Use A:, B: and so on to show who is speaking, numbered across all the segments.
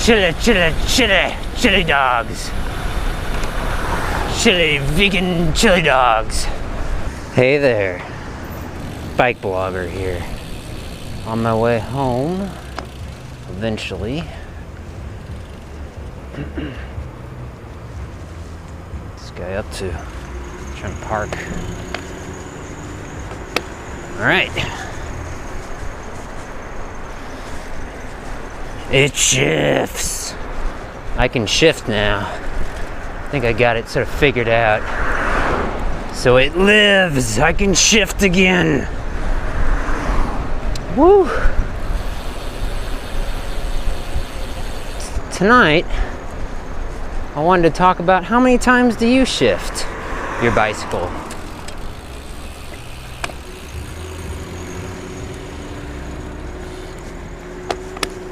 A: Chili dogs. Chili vegan chili dogs. Hey there, BikeBlogger here. On my way home, eventually. What's this guy up to? Trying to park. All right. It shifts. I can shift now. I think I got it sort of figured out. So it lives. I can shift again. Woo! Tonight, I wanted to talk about how many times do you shift your bicycle?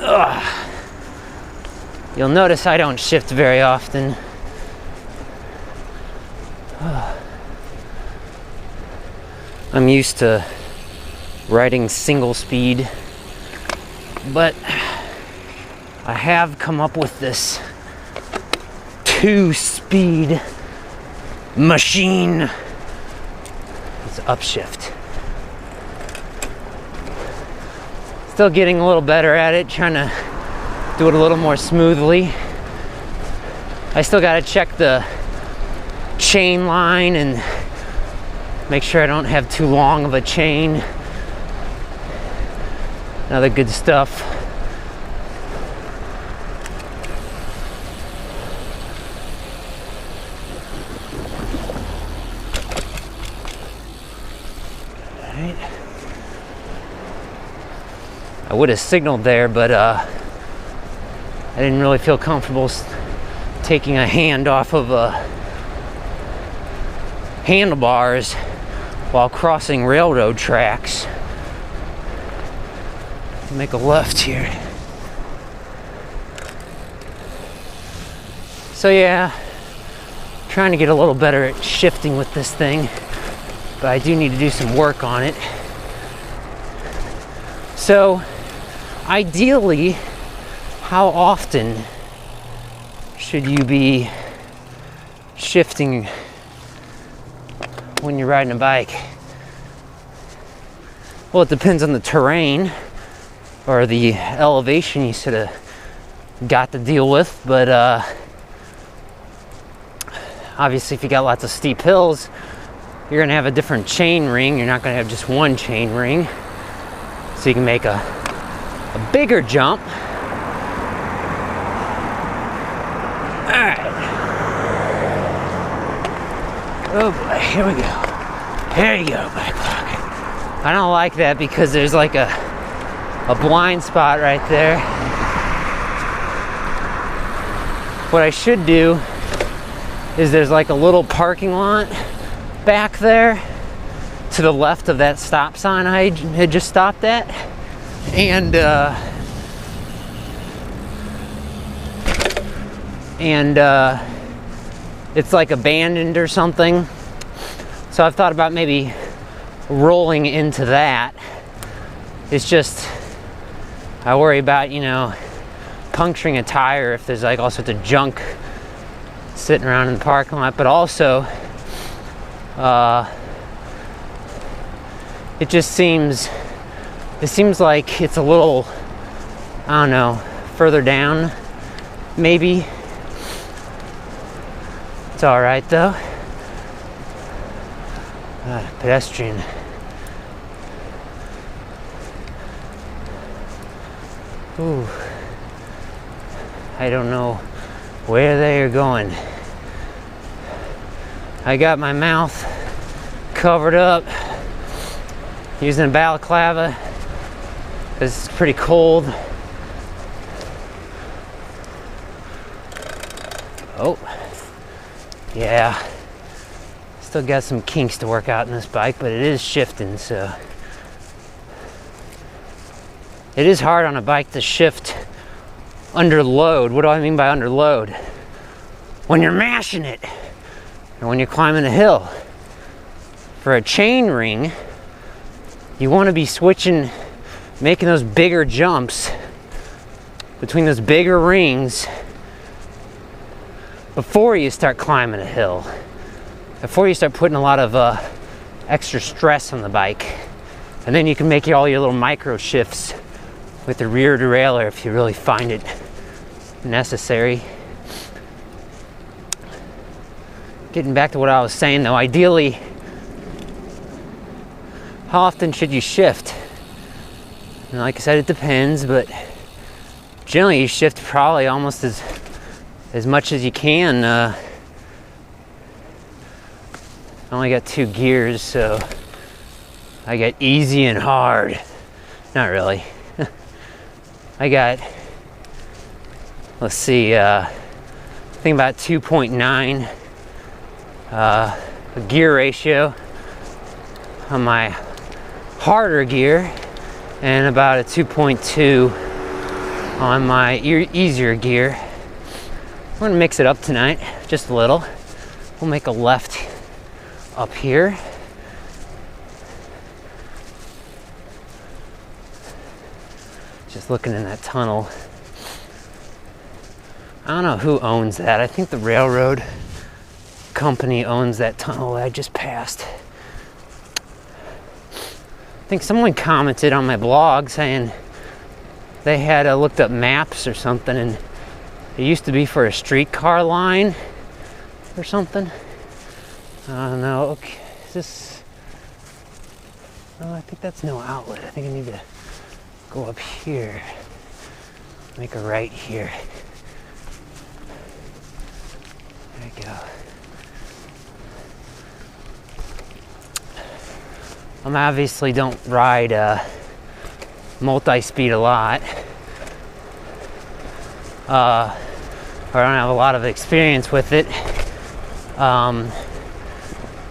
A: Ugh. You'll notice I don't shift very often. I'm used to riding single speed, but I have come up with this 2-speed machine. It's upshift. Still getting a little better at it, trying to do it a little more smoothly. I still got to check the chain line and make sure I don't have too long of a chain. And other good stuff. Alright. I would have signaled there, but I didn't really feel comfortable taking a hand off of handlebars while crossing railroad tracks. Make a left here. So yeah, trying to get a little better at shifting with this thing, but I do need to do some work on it. So ideally, how often should you be shifting when you're riding a bike? Well, it depends on the terrain or the elevation you sort of got to deal with, but obviously if you got lots of steep hills, you're gonna have a different chain ring. You're not gonna have just one chain ring, so you can make a bigger jump. All right. Oh boy, here we go. Here you go, BikeBlogger. I don't like that because there's like a blind spot right there. What I should do is there's like a little parking lot back there to the left of that stop sign I had just stopped at. And it's like abandoned or something. So I've thought about maybe rolling into that. It's just, I worry about, puncturing a tire if there's like all sorts of junk sitting around in the parking lot, but also it seems like it's a little, I don't know, further down maybe. It's all right though. Pedestrian. Ooh. I don't know where they are going. I got my mouth covered up using a balaclava because it's pretty cold. Oh, yeah. Still got some kinks to work out in this bike, but it is shifting, so. It is hard on a bike to shift under load. What do I mean by under load? When you're mashing it, or when you're climbing a hill. For a chain ring, you want to be switching, making those bigger jumps between those bigger rings before you start climbing a hill, before you start putting a lot of extra stress on the bike. And then you can make all your little micro shifts with the rear derailleur if you really find it necessary. Getting back to what I was saying though, ideally, how often should you shift? And like I said, it depends, but generally you shift probably almost as much as you can. I only got 2 gears, so I got easy and hard. Not really. I got, let's see, I think about 2.9 gear ratio on my harder gear, and about a 2.2 on my easier gear. We're gonna mix it up tonight, just a little. We'll make a left up here. Just looking in that tunnel. I don't know who owns that. I think the railroad company owns that tunnel that I just passed. I think someone commented on my blog saying they had looked up maps or something, and it used to be for a streetcar line or something. I don't know. Okay, is this? Oh, I think that's no outlet. I think I need to go up here. Make a right here. There you go. I obviously don't ride multi-speed a lot. Or I don't have a lot of experience with it. But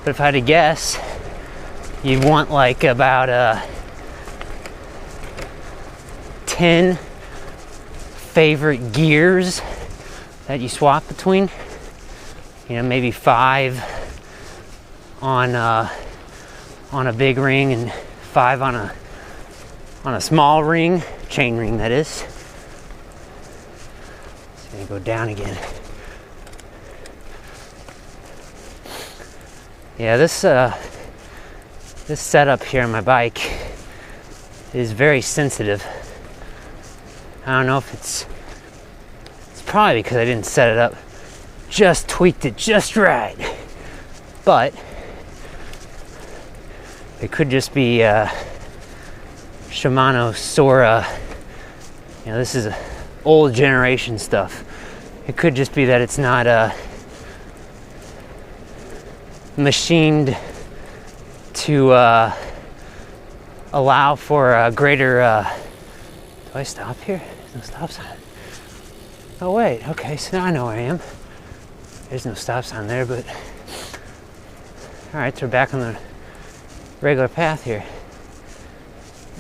A: if I had to guess, you'd want like about 10 favorite gears that you swap between. You know, maybe 5 on a big ring and 5 on a small ring, chain ring that is. It's gonna go down again. Yeah, this setup here on my bike is very sensitive. I don't know if it's probably because I didn't set it up, just tweaked it just right. But it could just be Shimano Sora. You know, this is old generation stuff. It could just be that it's not machined to allow for a greater. Do I stop here? There's no stop sign. Oh wait, okay, so now I know where I am. There's no stop sign there, but all right, so we're back on the regular path here.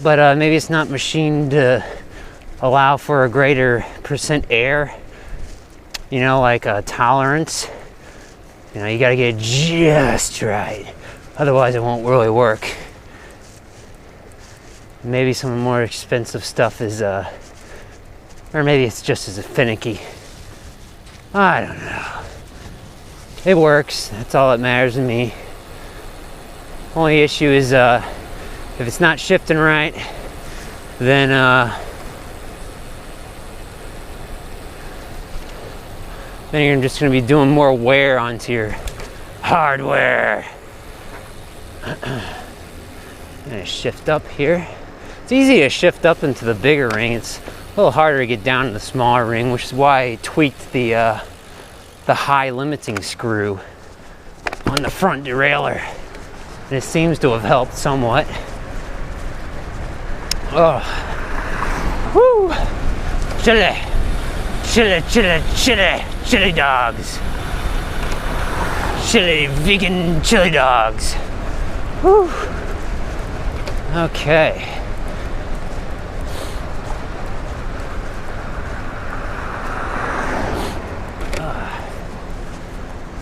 A: But maybe it's not machined to allow for a greater percent air, you know, like a tolerance. You know, you gotta get it just right, otherwise it won't really work. Maybe some more expensive stuff is or maybe it's just as finicky. I don't know. It works, that's all that matters to me. Only issue is if it's not shifting right, then you're just going to be doing more wear onto your hardware. I'm going to shift up here. It's easy to shift up into the bigger ring. It's a little harder to get down to the smaller ring, which is why I tweaked the high limiting screw on the front derailleur. And it seems to have helped somewhat. Oh, woo! Chili, chili, chili, chili, chili dogs. Chili, vegan chili dogs. Woo! Okay.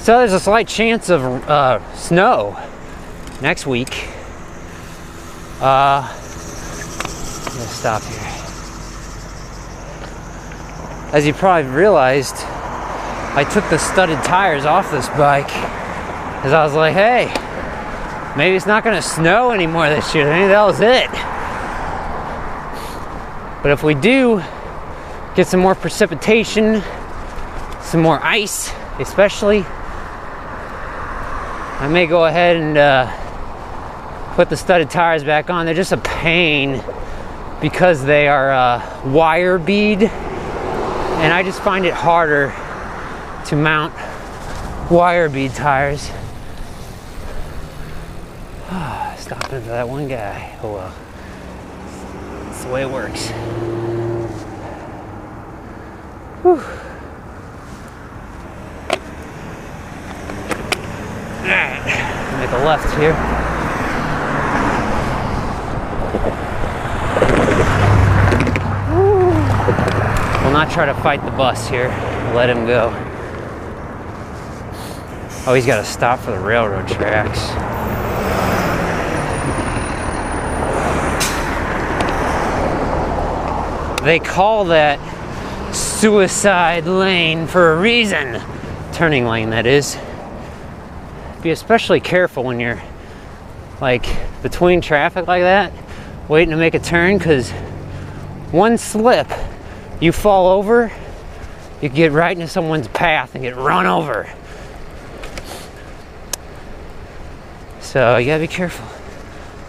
A: So there's a slight chance of snow next week. I'm gonna stop here. as you probably realized, I took the studded tires off this bike because I was like, hey, maybe it's not gonna snow anymore this year. Maybe that was it. But if we do get some more precipitation, some more ice especially, I may go ahead and put the studded tires back on. They're just a pain because they are wire bead, and I just find it harder to mount wire bead tires. Stopping for that one guy. Oh well, that's the way it works. Whew. Alright, make a left here. We'll not try to fight the bus here. We'll let him go. Oh, he's got to stop for the railroad tracks. They call that suicide lane for a reason. Turning lane, that is. Be especially careful when you're like between traffic like that, waiting to make a turn, because one slip, you fall over, you get right into someone's path and get run over. So you gotta be careful.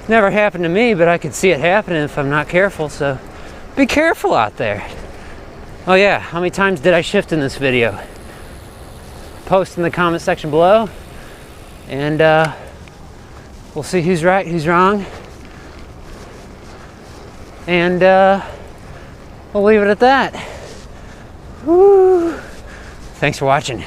A: Never happened to me, but I could see it happening if I'm not careful, so be careful out there. Oh yeah, how many times did I shift in this video? Post in the comment section below, and we'll see who's right, who's wrong. And we'll leave it at that. Woo. Thanks for watching.